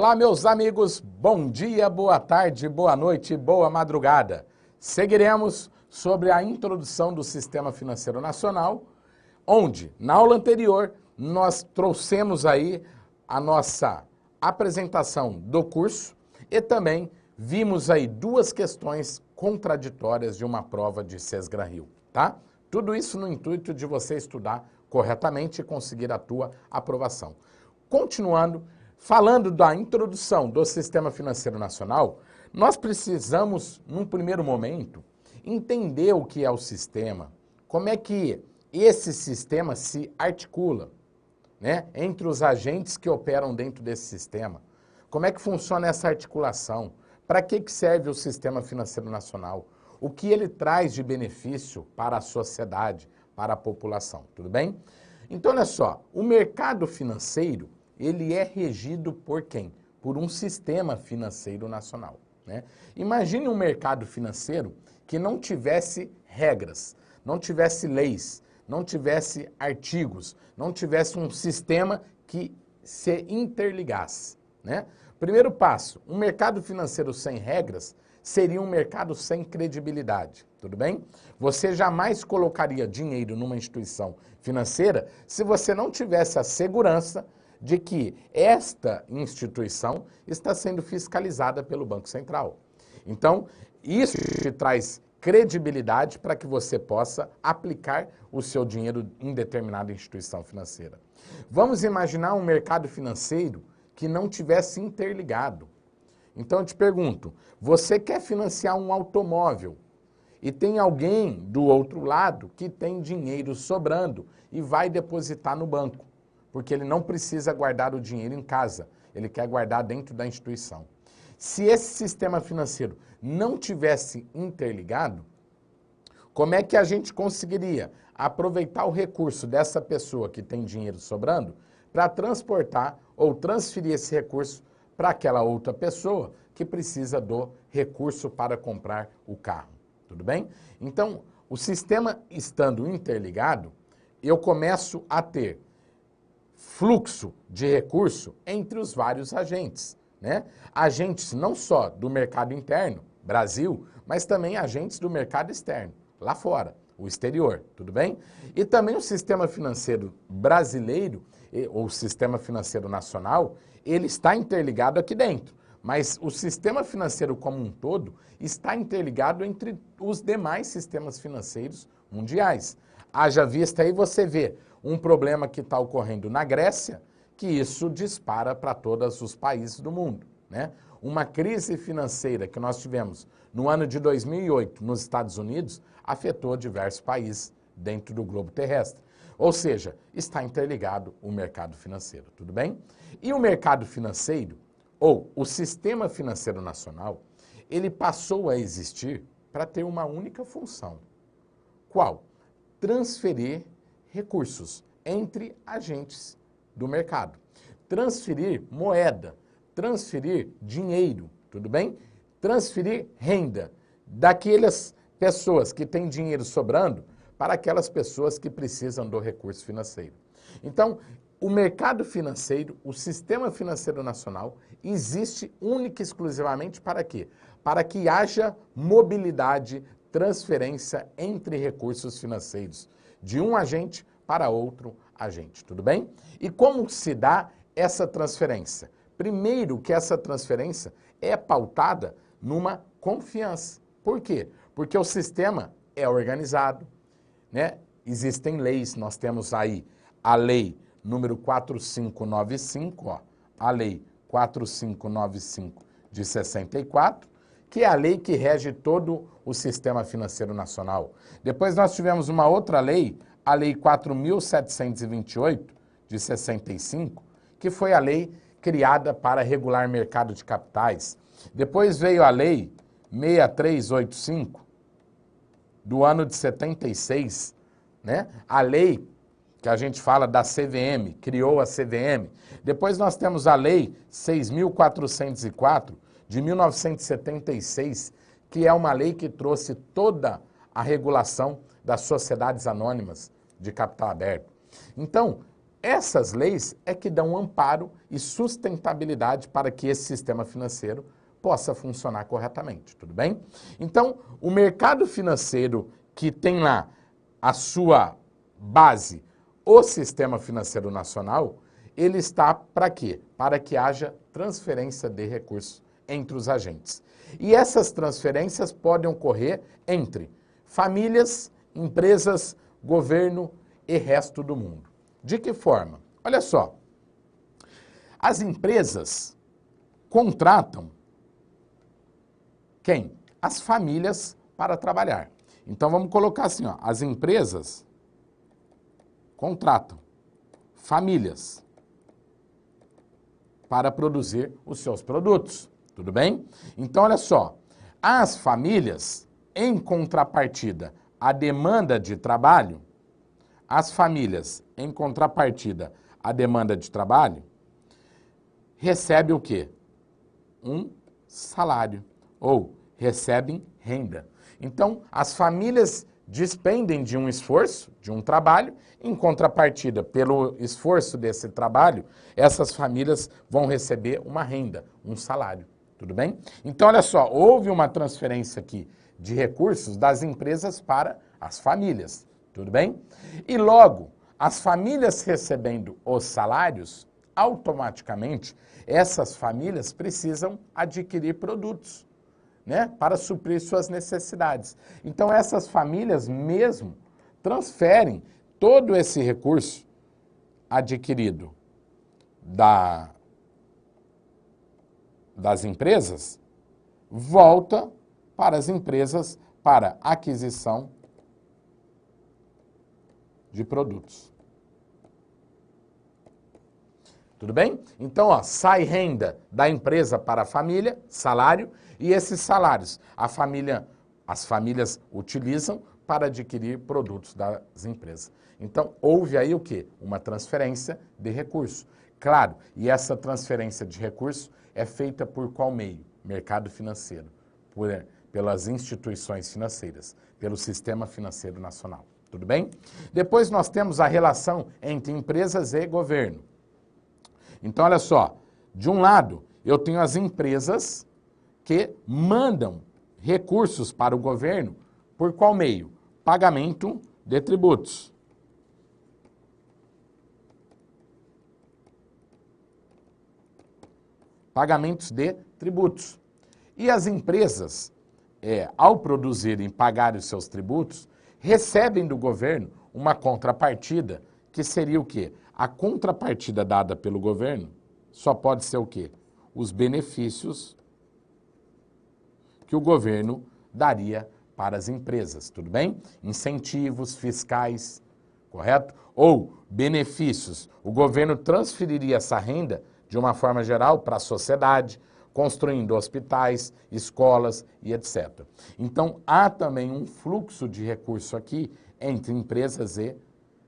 Olá, meus amigos, bom dia, boa tarde, boa noite, boa madrugada. Seguiremos sobre a introdução do Sistema Financeiro Nacional, onde, na aula anterior, nós trouxemos aí a nossa apresentação do curso e também vimos aí duas questões contraditórias de uma prova de Sesgran-Rio, tá? Tudo isso no intuito de você estudar corretamente e conseguir a tua aprovação. Continuando, falando da introdução do Sistema Financeiro Nacional, nós precisamos, num primeiro momento, entender o que é o sistema, como é que esse sistema se articula, né, entre os agentes que operam dentro desse sistema. Como é que funciona essa articulação? Para que serve o Sistema Financeiro Nacional? O que ele traz de benefício para a sociedade, para a população, tudo bem? Então, olha só, o mercado financeiro, ele é regido por quem? Por um sistema financeiro nacional, né? Imagine um mercado financeiro que não tivesse regras, não tivesse leis, não tivesse artigos, não tivesse um sistema que se interligasse, né? Primeiro passo, um mercado financeiro sem regras seria um mercado sem credibilidade, tudo bem? Você jamais colocaria dinheiro numa instituição financeira se você não tivesse a segurança de que esta instituição está sendo fiscalizada pelo Banco Central. Então, isso te traz credibilidade para que você possa aplicar o seu dinheiro em determinada instituição financeira. Vamos imaginar um mercado financeiro que não tivesse interligado. Então eu te pergunto, você quer financiar um automóvel e tem alguém do outro lado que tem dinheiro sobrando e vai depositar no banco, porque ele não precisa guardar o dinheiro em casa, ele quer guardar dentro da instituição. Se esse sistema financeiro não tivesse interligado, como é que a gente conseguiria aproveitar o recurso dessa pessoa que tem dinheiro sobrando para transportar ou transferir esse recurso para aquela outra pessoa que precisa do recurso para comprar o carro, tudo bem? Então, o sistema estando interligado, eu começo a ter fluxo de recurso entre os vários agentes, né? Agentes não só do mercado interno, Brasil, mas também agentes do mercado externo, lá fora, o exterior, tudo bem? E também o sistema financeiro brasileiro, ou sistema financeiro nacional, ele está interligado aqui dentro, mas o sistema financeiro como um todo está interligado entre os demais sistemas financeiros mundiais. Haja vista aí você vê um problema que está ocorrendo na Grécia, que isso dispara para todos os países do mundo, né? Uma crise financeira que nós tivemos no ano de 2008 nos Estados Unidos afetou diversos países dentro do globo terrestre. Ou seja, está interligado o mercado financeiro, tudo bem? E o mercado financeiro, ou o sistema financeiro nacional, ele passou a existir para ter uma única função. Qual? Transferir recursos entre agentes do mercado. Transferir moeda, transferir dinheiro, tudo bem? Transferir renda daquelas pessoas que têm dinheiro sobrando para aquelas pessoas que precisam do recurso financeiro. Então, o mercado financeiro, o sistema financeiro nacional, existe única e exclusivamente para quê? Para que haja mobilidade, transferência entre recursos financeiros, de um agente para outro agente, tudo bem? E como se dá essa transferência? Primeiro que essa transferência é pautada numa confiança. Por quê? Porque o sistema é organizado, né? Existem leis, nós temos aí a lei número 4595, ó, a lei 4595 de 64, que é a lei que rege todo o sistema financeiro nacional. Depois nós tivemos uma outra lei, a lei 4728 de 65, que foi a lei criada para regular mercado de capitais. Depois veio a lei 6385 do ano de 76, né? A lei que a gente fala da CVM, criou a CVM. Depois nós temos a lei 6.404 de 1976, que é uma lei que trouxe toda a regulação das sociedades anônimas de capital aberto. Então, essas leis é que dão amparo e sustentabilidade para que esse sistema financeiro possa funcionar corretamente, tudo bem? Então, o mercado financeiro que tem lá a sua base, o sistema financeiro nacional, ele está para quê? Para que haja transferência de recursos entre os agentes. E essas transferências podem ocorrer entre famílias, empresas, governo e resto do mundo. De que forma? Olha só, as empresas contratam quem? As famílias para trabalhar. Então vamos colocar assim, ó, as empresas contratam famílias para produzir os seus produtos, tudo bem? Então olha só, as famílias, em contrapartida à demanda de trabalho, as famílias, em contrapartida à demanda de trabalho, recebem o quê? Um salário, ou recebem renda. Então, as famílias despendem de um esforço, de um trabalho, em contrapartida, pelo esforço desse trabalho, essas famílias vão receber uma renda, um salário, tudo bem? Então, olha só, houve uma transferência aqui de recursos das empresas para as famílias, tudo bem? E logo, as famílias recebendo os salários, automaticamente, essas famílias precisam adquirir produtos, né, para suprir suas necessidades. Então, essas famílias mesmo transferem todo esse recurso adquirido das empresas, volta para as empresas para aquisição de produtos. Tudo bem? Então, ó, sai renda da empresa para a família, salário, e esses salários as famílias utilizam para adquirir produtos das empresas. Então, houve aí o quê? Uma transferência de recurso. Claro, e essa transferência de recurso é feita por qual meio? Mercado financeiro, pelas instituições financeiras, pelo sistema financeiro nacional. Tudo bem? Depois nós temos a relação entre empresas e governo. Então, olha só, de um lado, eu tenho as empresas que mandam recursos para o governo por qual meio? Pagamento de tributos. Pagamentos de tributos. E as empresas, ao produzirem e pagarem os seus tributos, recebem do governo uma contrapartida, que seria o quê? A contrapartida dada pelo governo só pode ser o quê? Os benefícios que o governo daria para as empresas, tudo bem? Incentivos fiscais, correto? Ou benefícios. O governo transferiria essa renda, de uma forma geral, para a sociedade, construindo hospitais, escolas e etc. Então, há também um fluxo de recurso aqui entre empresas e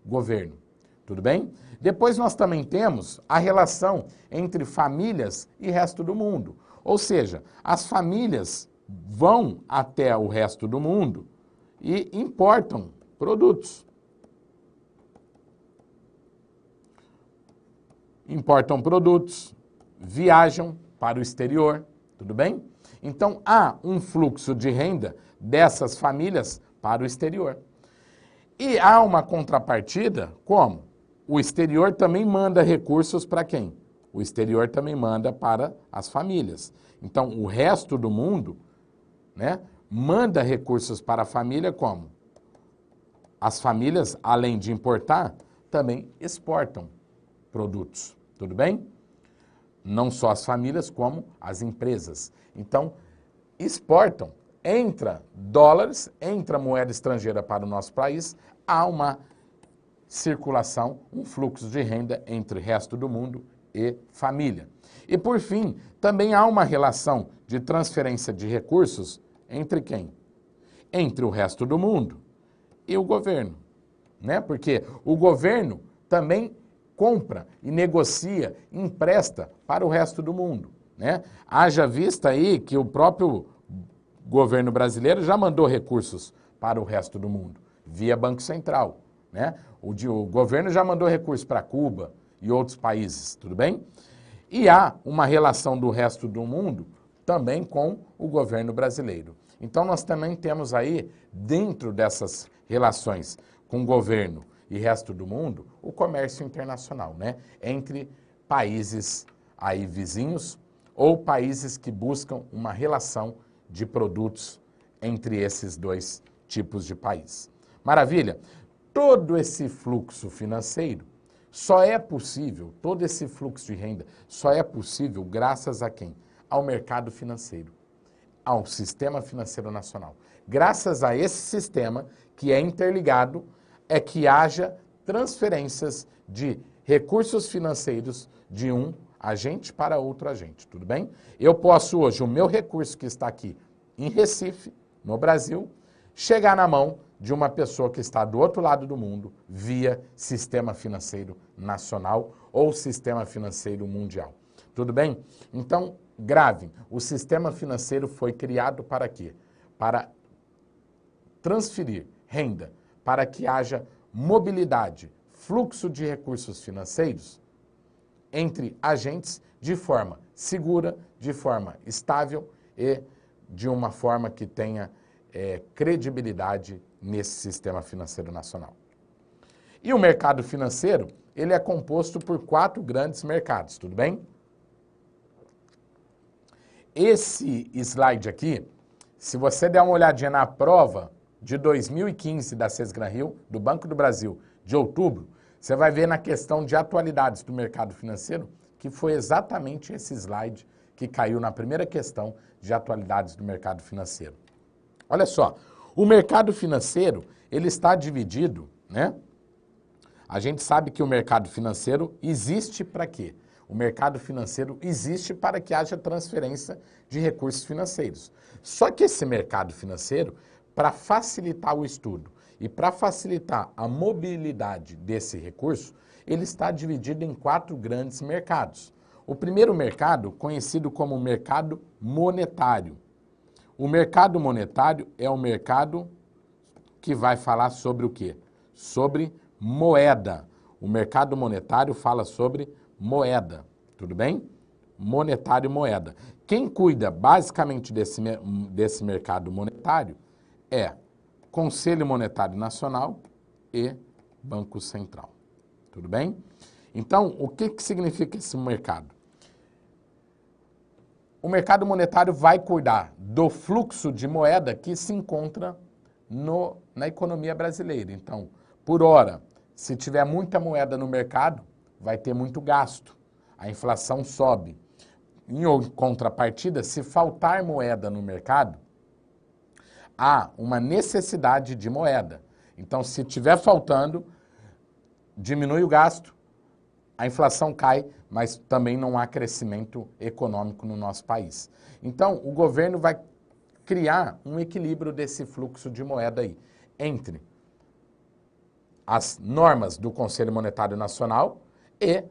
governo. Tudo bem? Depois nós também temos a relação entre famílias e resto do mundo. Ou seja, as famílias vão até o resto do mundo e importam produtos. Importam produtos, viajam para o exterior, tudo bem? Então, há um fluxo de renda dessas famílias para o exterior. E há uma contrapartida, como? O exterior também manda recursos para quem? O exterior também manda para as famílias. Então, o resto do mundo, né, manda recursos para a família como? As famílias, além de importar, também exportam produtos, tudo bem? Não só as famílias, como as empresas. Então, exportam, entra dólares, entra moeda estrangeira para o nosso país, há uma circulação, um fluxo de renda entre resto do mundo e família. E por fim, também há uma relação de transferência de recursos entre quem? Entre o resto do mundo e o governo, né? Porque o governo também compra e negocia, empresta para o resto do mundo, né? Haja vista aí que o próprio governo brasileiro já mandou recursos para o resto do mundo, via Banco Central, né? O governo já mandou recursos para Cuba e outros países, tudo bem? E há uma relação do resto do mundo também com o governo brasileiro. Então nós também temos aí, dentro dessas relações com o governo e resto do mundo, o comércio internacional, né? Entre países aí vizinhos ou países que buscam uma relação de produtos entre esses dois tipos de país. Maravilha? Todo esse fluxo financeiro só é possível, todo esse fluxo de renda só é possível graças a quem? Ao mercado financeiro, ao sistema financeiro nacional. Graças a esse sistema que é interligado, é que haja transferências de recursos financeiros de um agente para outro agente, tudo bem? Eu posso hoje, o meu recurso que está aqui em Recife, no Brasil, chegar na mão de uma pessoa que está do outro lado do mundo via sistema financeiro nacional ou sistema financeiro mundial. Tudo bem? Então, gravem, o sistema financeiro foi criado para quê? Para transferir renda, para que haja mobilidade, fluxo de recursos financeiros entre agentes de forma segura, de forma estável e de uma forma que tenha credibilidade nesse sistema financeiro nacional. E o mercado financeiro, ele é composto por 4 grandes mercados, tudo bem? Esse slide aqui, se você der uma olhadinha na prova de 2015 da Sesgran Rio, do Banco do Brasil, de outubro, você vai ver na questão de atualidades do mercado financeiro, que foi exatamente esse slide que caiu na primeira questão de atualidades do mercado financeiro. Olha só, o mercado financeiro, ele está dividido, né? A gente sabe que o mercado financeiro existe para quê? O mercado financeiro existe para que haja transferência de recursos financeiros. Só que esse mercado financeiro, para facilitar o estudo e para facilitar a mobilidade desse recurso, ele está dividido em 4 grandes mercados. O primeiro mercado, conhecido como mercado monetário. O mercado monetário é o mercado que vai falar sobre o quê? Sobre moeda. O mercado monetário fala sobre moeda, tudo bem? Monetário e moeda. Quem cuida basicamente desse mercado monetário é Conselho Monetário Nacional e Banco Central, tudo bem? Então, o que significa esse mercado? O mercado monetário vai cuidar do fluxo de moeda que se encontra na economia brasileira. Então, por hora, se tiver muita moeda no mercado, vai ter muito gasto. A inflação sobe. Em contrapartida, se faltar moeda no mercado, há uma necessidade de moeda. Então, se estiver faltando, diminui o gasto, a inflação cai, mas também não há crescimento econômico no nosso país. Então, o governo vai criar um equilíbrio desse fluxo de moeda aí, entre as normas do Conselho Monetário Nacional e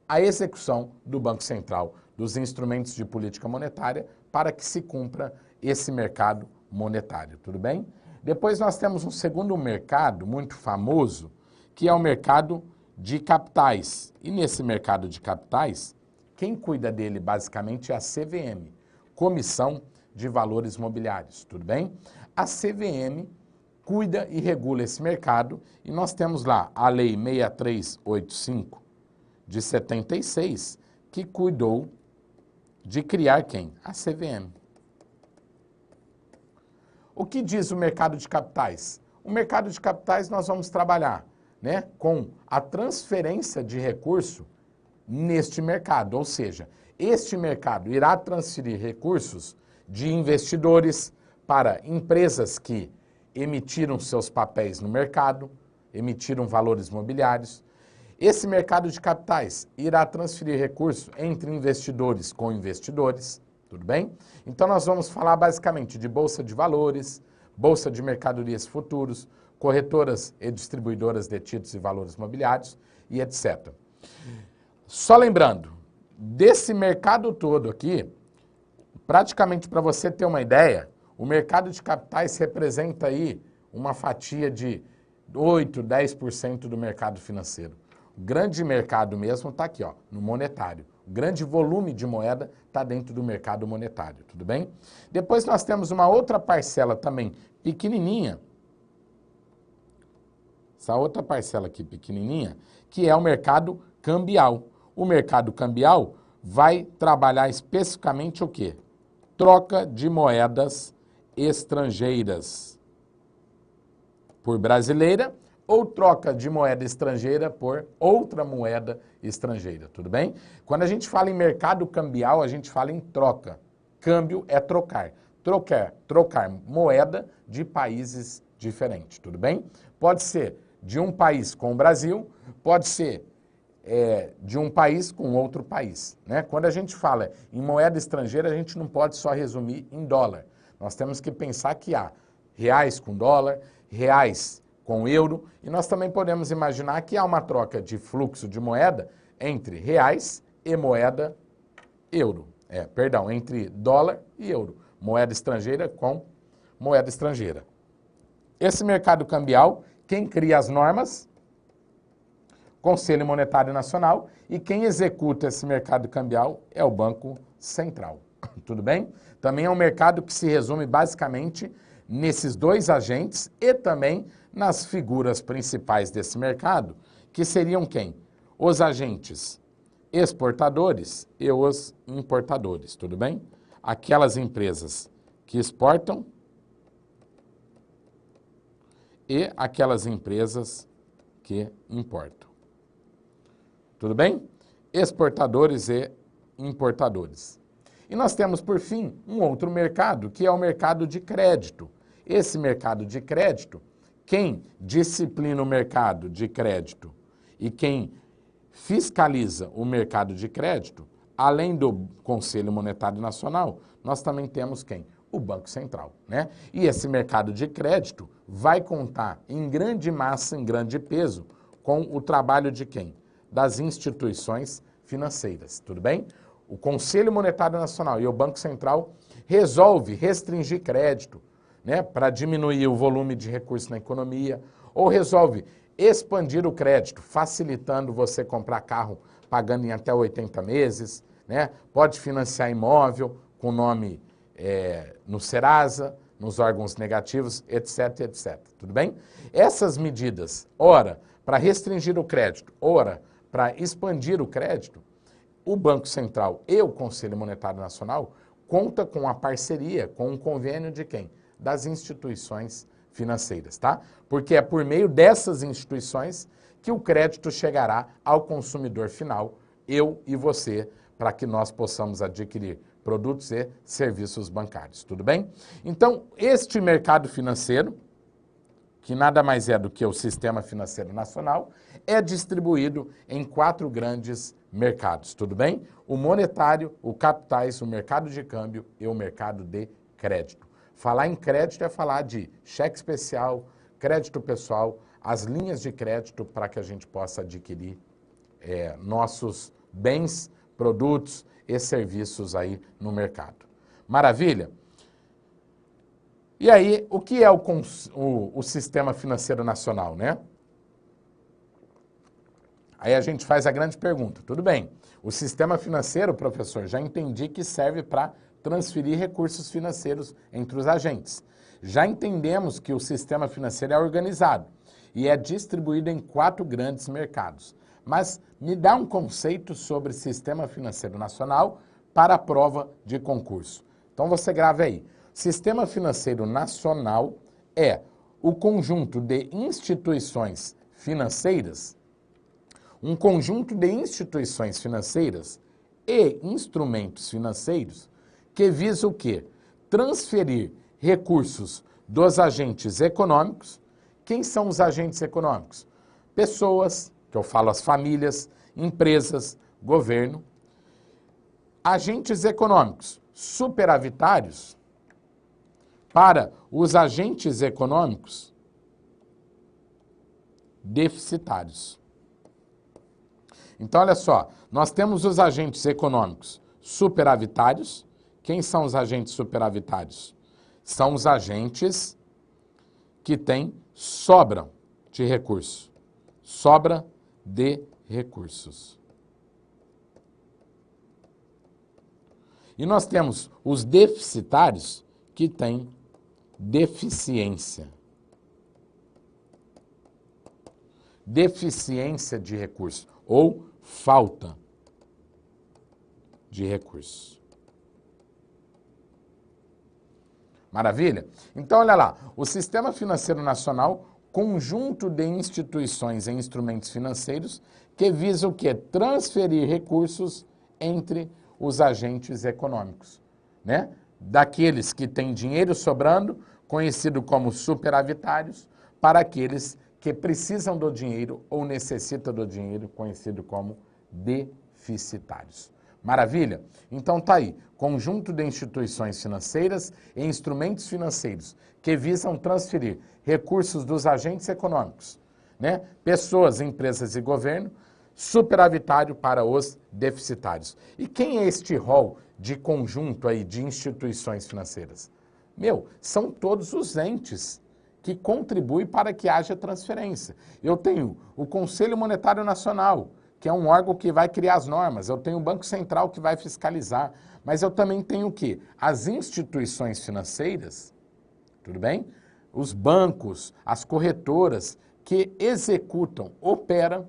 a execução do Banco Central, dos instrumentos de política monetária, para que se cumpra esse mercado monetário, tudo bem? Depois nós temos um segundo mercado muito famoso, que é o mercado de capitais. E nesse mercado de capitais, quem cuida dele basicamente é a CVM, Comissão de Valores Mobiliários, tudo bem? A CVM cuida e regula esse mercado e nós temos lá a Lei 6385 de 76, que cuidou de criar quem? A CVM. O que diz o mercado de capitais? O mercado de capitais nós vamos trabalhar, né, com a transferência de recurso neste mercado, ou seja, este mercado irá transferir recursos de investidores para empresas que emitiram seus papéis no mercado, emitiram valores mobiliários. Esse mercado de capitais irá transferir recursos entre investidores com investidores, tudo bem? Então nós vamos falar basicamente de bolsa de valores, bolsa de mercadorias futuros, corretoras e distribuidoras de títulos e valores mobiliários e etc. Só lembrando, desse mercado todo aqui, praticamente para você ter uma ideia, o mercado de capitais representa aí uma fatia de 8, 10% do mercado financeiro. O grande mercado mesmo está aqui, ó, no monetário. O grande volume de moeda está dentro do mercado monetário, tudo bem? Depois nós temos uma outra parcela também pequenininha, essa outra parcela aqui pequenininha, que é o mercado cambial. O mercado cambial vai trabalhar especificamente o quê? Troca de moedas estrangeiras por brasileira ou troca de moeda estrangeira por outra moeda estrangeira, tudo bem? Quando a gente fala em mercado cambial, a gente fala em troca. Câmbio é trocar. Trocar moeda de países diferentes, tudo bem? Pode ser de um país com o Brasil, pode ser de um país com outro país, né? Quando a gente fala em moeda estrangeira, a gente não pode só resumir em dólar. Nós temos que pensar que há reais com dólar, reais com euro, e nós também podemos imaginar que há uma troca de fluxo de moeda entre reais e moeda euro. Entre dólar e euro. Moeda estrangeira com moeda estrangeira. Esse mercado cambial, quem cria as normas? Conselho Monetário Nacional, e quem executa esse mercado cambial é o Banco Central. Tudo bem? Também é um mercado que se resume basicamente nesses dois agentes e também nas figuras principais desse mercado, que seriam quem? Os agentes exportadores e os importadores, tudo bem? Aquelas empresas que exportam e aquelas empresas que importam. Tudo bem? Exportadores e importadores. E nós temos, por fim, um outro mercado, que é o mercado de crédito. Esse mercado de crédito, quem disciplina o mercado de crédito e quem fiscaliza o mercado de crédito, além do Conselho Monetário Nacional, nós também temos quem? O Banco Central, né? E esse mercado de crédito vai contar em grande massa, em grande peso, com o trabalho de quem? Das instituições financeiras, tudo bem? O Conselho Monetário Nacional e o Banco Central resolve restringir crédito, né, para diminuir o volume de recursos na economia, ou resolve expandir o crédito, facilitando você comprar carro pagando em até 80 meses, né? Pode financiar imóvel com nome no Serasa, nos órgãos negativos, etc, etc. Tudo bem? Essas medidas, ora para restringir o crédito, ora para expandir o crédito, o Banco Central e o Conselho Monetário Nacional conta com a parceria, com um convênio de quem? Das instituições financeiras, tá? Porque é por meio dessas instituições que o crédito chegará ao consumidor final, eu e você, para que nós possamos adquirir produtos e serviços bancários, tudo bem? Então, este mercado financeiro, que nada mais é do que o Sistema Financeiro Nacional, é distribuído em 4 grandes mercados, tudo bem? O monetário, o capitais, o mercado de câmbio e o mercado de crédito. Falar em crédito é falar de cheque especial, crédito pessoal, as linhas de crédito para que a gente possa adquirir nossos bens, produtos e serviços aí no mercado. Maravilha? E aí, o que é o Sistema Financeiro Nacional, né? Aí a gente faz a grande pergunta, tudo bem, o sistema financeiro, professor, já entendi que serve para transferir recursos financeiros entre os agentes. Já entendemos que o sistema financeiro é organizado e é distribuído em 4 grandes mercados. Mas me dá um conceito sobre Sistema Financeiro Nacional para a prova de concurso. Então você grava aí. Sistema Financeiro Nacional é o conjunto de instituições financeiras, um conjunto de instituições financeiras e instrumentos financeiros que visa o quê? Transferir recursos dos agentes econômicos. Quem são os agentes econômicos? Pessoas, que eu falo as famílias, empresas, governo. Agentes econômicos superavitários para os agentes econômicos deficitários. Então, olha só, nós temos os agentes econômicos superavitários. Quem são os agentes superavitários? São os agentes que sobram de recurso. Sobra de recursos. E nós temos os deficitários que têm deficiência. Deficiência de recurso ou falta de recurso. Maravilha? Então, olha lá, o Sistema Financeiro Nacional, conjunto de instituições e instrumentos financeiros que visa o quê? Transferir recursos entre os agentes econômicos, né? Daqueles que têm dinheiro sobrando, conhecido como superavitários, para aqueles que precisam do dinheiro ou necessitam do dinheiro, conhecido como deficitários. Maravilha? Então tá aí, conjunto de instituições financeiras e instrumentos financeiros que visam transferir recursos dos agentes econômicos, né? Pessoas, empresas e governo, superavitário para os deficitários. E quem é este rol de conjunto aí de instituições financeiras? São todos os entes que contribuem para que haja transferência. Eu tenho o Conselho Monetário Nacional, que é um órgão que vai criar as normas. Eu tenho o Banco Central que vai fiscalizar. Mas eu também tenho o quê? As instituições financeiras, tudo bem? Os bancos, as corretoras que executam, operam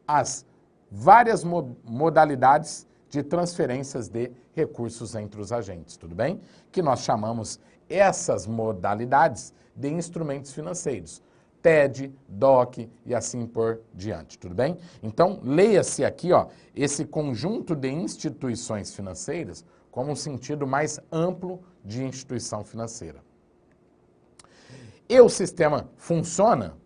as várias modalidades de transferências de recursos entre os agentes, tudo bem? Que nós chamamos essas modalidades de instrumentos financeiros. TED, DOC e assim por diante, tudo bem? Então, leia-se aqui, ó, esse conjunto de instituições financeiras como um sentido mais amplo de instituição financeira. E o sistema funciona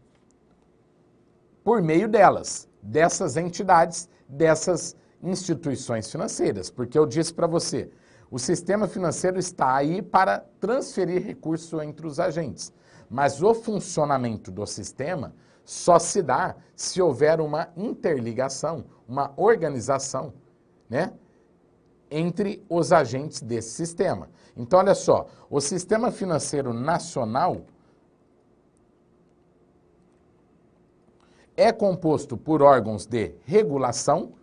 por meio delas, dessas entidades, dessas instituições financeiras, porque eu disse para você, o sistema financeiro está aí para transferir recursos entre os agentes. Mas o funcionamento do sistema só se dá se houver uma interligação, uma organização, né, entre os agentes desse sistema. Então, olha só, o Sistema Financeiro Nacional é composto por órgãos de regulação,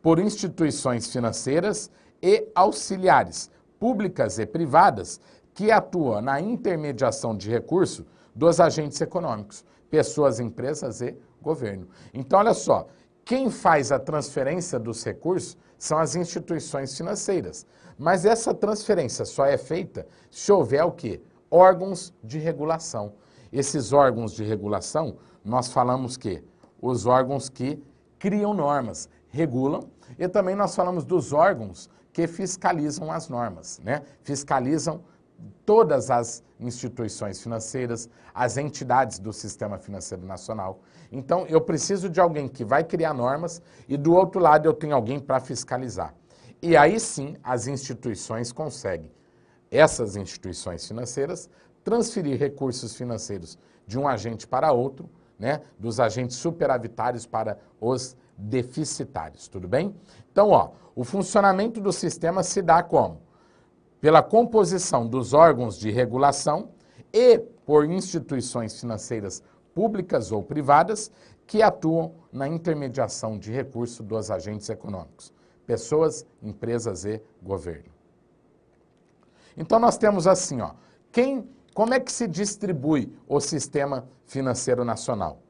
por instituições financeiras e auxiliares, públicas e privadas, que atuam na intermediação de recursos dos agentes econômicos, pessoas, empresas e governo. Então, olha só, quem faz a transferência dos recursos são as instituições financeiras. Mas essa transferência só é feita se houver o quê? Órgãos de regulação. Esses órgãos de regulação, nós falamos que os órgãos que criam normas, regulam, e também nós falamos dos órgãos que fiscalizam as normas, né? Fiscalizam todas as instituições financeiras, as entidades do Sistema Financeiro Nacional. Então, eu preciso de alguém que vai criar normas e do outro lado eu tenho alguém para fiscalizar. E aí sim, as instituições conseguem, essas instituições financeiras, transferir recursos financeiros de um agente para outro, né, dos agentes superavitários para os deficitários, tudo bem? Então, ó, o funcionamento do sistema se dá como? Pela composição dos órgãos de regulação e por instituições financeiras públicas ou privadas que atuam na intermediação de recursos dos agentes econômicos, pessoas, empresas e governo. Então nós temos assim, ó, como é que se distribui o Sistema Financeiro Nacional?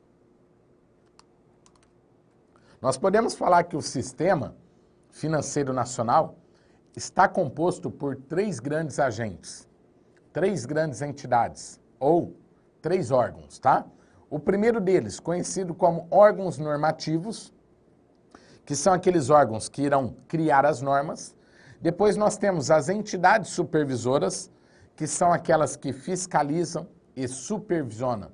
Nós podemos falar que o Sistema Financeiro Nacional está composto por 3 grandes agentes, 3 grandes entidades, ou 3 órgãos, tá? O primeiro deles, conhecido como órgãos normativos, que são aqueles órgãos que irão criar as normas. Depois nós temos as entidades supervisoras, que são aquelas que fiscalizam e supervisionam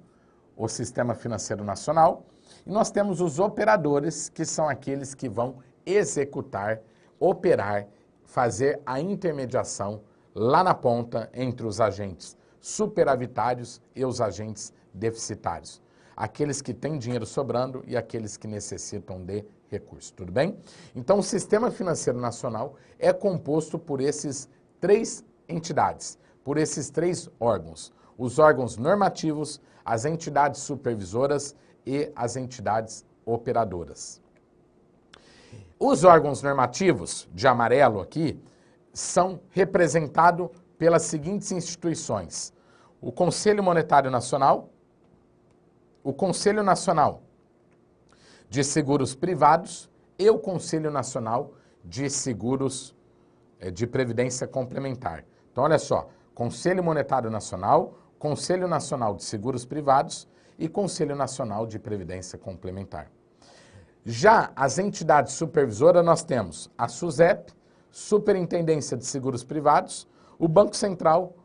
o Sistema Financeiro Nacional. E nós temos os operadores, que são aqueles que vão executar, operar, fazer a intermediação lá na ponta entre os agentes superavitários e os agentes deficitários. Aqueles que têm dinheiro sobrando e aqueles que necessitam de recursos, tudo bem? Então, o Sistema Financeiro Nacional é composto por esses 3 entidades, por esses 3 órgãos. Os órgãos normativos, as entidades supervisoras e as entidades operadoras. Os órgãos normativos, de amarelo aqui, são representados pelas seguintes instituições: o Conselho Monetário Nacional, o Conselho Nacional de Seguros Privados e o Conselho Nacional de Seguros de Previdência Complementar. Então, olha só, Conselho Monetário Nacional, Conselho Nacional de Seguros Privados e Conselho Nacional de Previdência Complementar. Já as entidades supervisoras, nós temos a SUSEP, Superintendência de Seguros Privados, o Banco Central,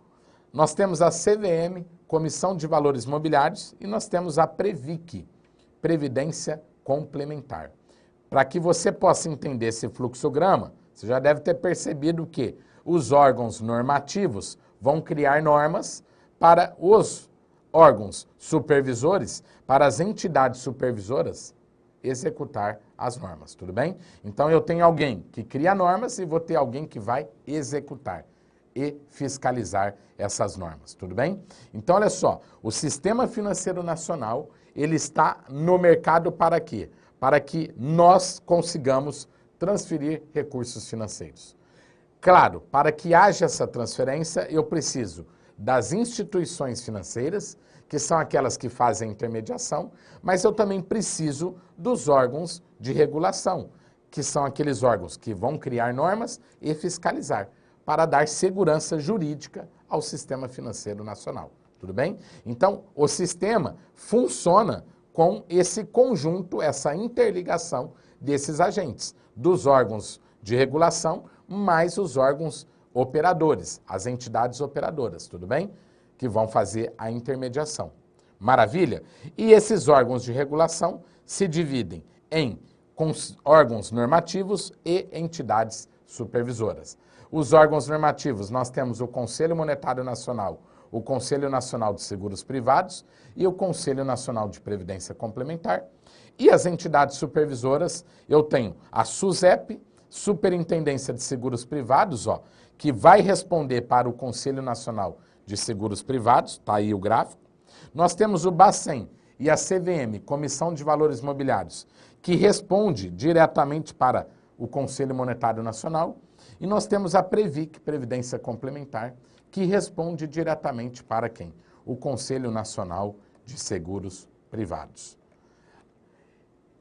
nós temos a CVM, Comissão de Valores Mobiliários, e nós temos a Previc, Previdência Complementar. Para que você possa entender esse fluxograma, você já deve ter percebido que os órgãos normativos vão criar normas para os órgãos supervisores, para as entidades supervisoras executar as normas, tudo bem? Então eu tenho alguém que cria normas e vou ter alguém que vai executar e fiscalizar essas normas, tudo bem? Então olha só, o Sistema Financeiro Nacional, ele está no mercado para quê? Para que nós consigamos transferir recursos financeiros. Claro, para que haja essa transferência, eu preciso das instituições financeiras, que são aquelas que fazem a intermediação, mas eu também preciso dos órgãos de regulação, que são aqueles órgãos que vão criar normas e fiscalizar, para dar segurança jurídica ao Sistema Financeiro Nacional. Tudo bem? Então, o sistema funciona com esse conjunto, essa interligação desses agentes, dos órgãos de regulação, mais os órgãos operadores, as entidades operadoras, tudo bem? Que vão fazer a intermediação. Maravilha? E esses órgãos de regulação se dividem em órgãos normativos e entidades supervisoras. Os órgãos normativos, nós temos o Conselho Monetário Nacional, o Conselho Nacional de Seguros Privados e o Conselho Nacional de Previdência Complementar. E as entidades supervisoras, eu tenho a SUSEP, Superintendência de Seguros Privados, ó, que vai responder para o Conselho Nacional de Seguros Privados, está aí o gráfico. Nós temos o Bacen e a CVM, Comissão de Valores Mobiliários, que responde diretamente para o Conselho Monetário Nacional. E nós temos a Previc, Previdência Complementar, que responde diretamente para quem? O Conselho Nacional de Seguros Privados.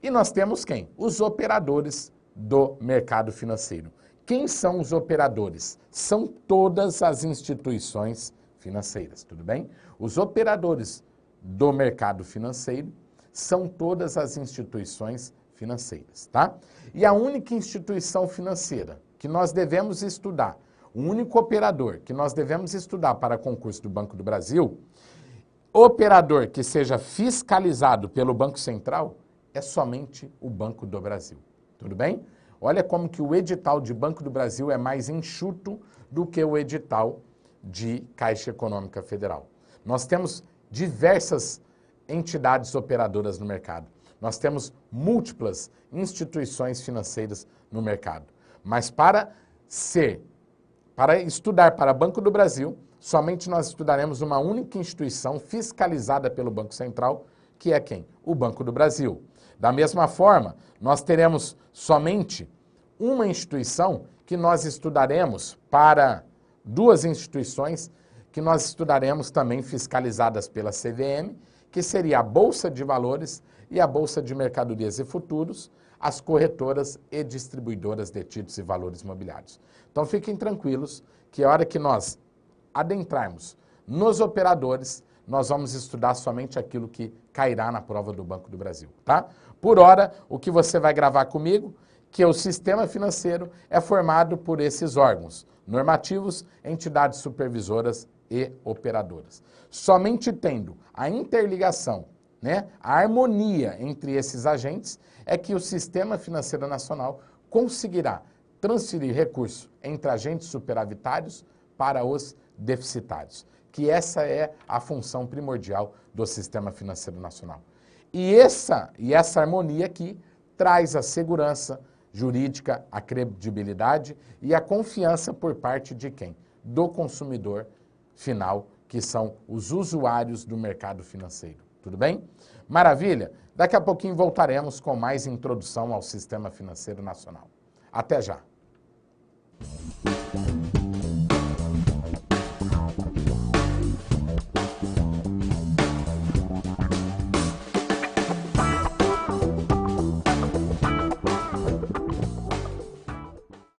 E nós temos quem? Os operadores do mercado financeiro. Quem são os operadores? São todas as instituições financeiras, tudo bem? Os operadores do mercado financeiro são todas as instituições financeiras, tá? E a única instituição financeira que nós devemos estudar, o único operador que nós devemos estudar para concurso do Banco do Brasil, operador que seja fiscalizado pelo Banco Central, é somente o Banco do Brasil, tudo bem? Olha como que o edital de Banco do Brasil é mais enxuto do que o edital de Caixa Econômica Federal. Nós temos diversas entidades operadoras no mercado. Nós temos múltiplas instituições financeiras no mercado. Mas para estudar para Banco do Brasil, somente nós estudaremos uma única instituição fiscalizada pelo Banco Central, que é quem? O Banco do Brasil. Da mesma forma, nós teremos somente uma instituição que nós estudaremos para duas instituições que nós estudaremos também fiscalizadas pela CVM, que seria a Bolsa de Valores e a Bolsa de Mercadorias e Futuros, as corretoras e distribuidoras de títulos e valores imobiliários. Então fiquem tranquilos que a hora que nós adentrarmos nos operadores, nós vamos estudar somente aquilo que cairá na prova do Banco do Brasil, tá? Por hora, o que você vai gravar comigo, que o sistema financeiro é formado por esses órgãos normativos, entidades supervisoras e operadoras. Somente tendo a interligação, né, a harmonia entre esses agentes, é que o Sistema Financeiro Nacional conseguirá transferir recursos entre agentes superavitários para os deficitários, que essa é a função primordial do Sistema Financeiro Nacional. E essa harmonia aqui traz a segurança jurídica, a credibilidade e a confiança por parte de quem? Do consumidor final, que são os usuários do mercado financeiro. Tudo bem? Maravilha? Daqui a pouquinho voltaremos com mais introdução ao Sistema Financeiro Nacional. Até já!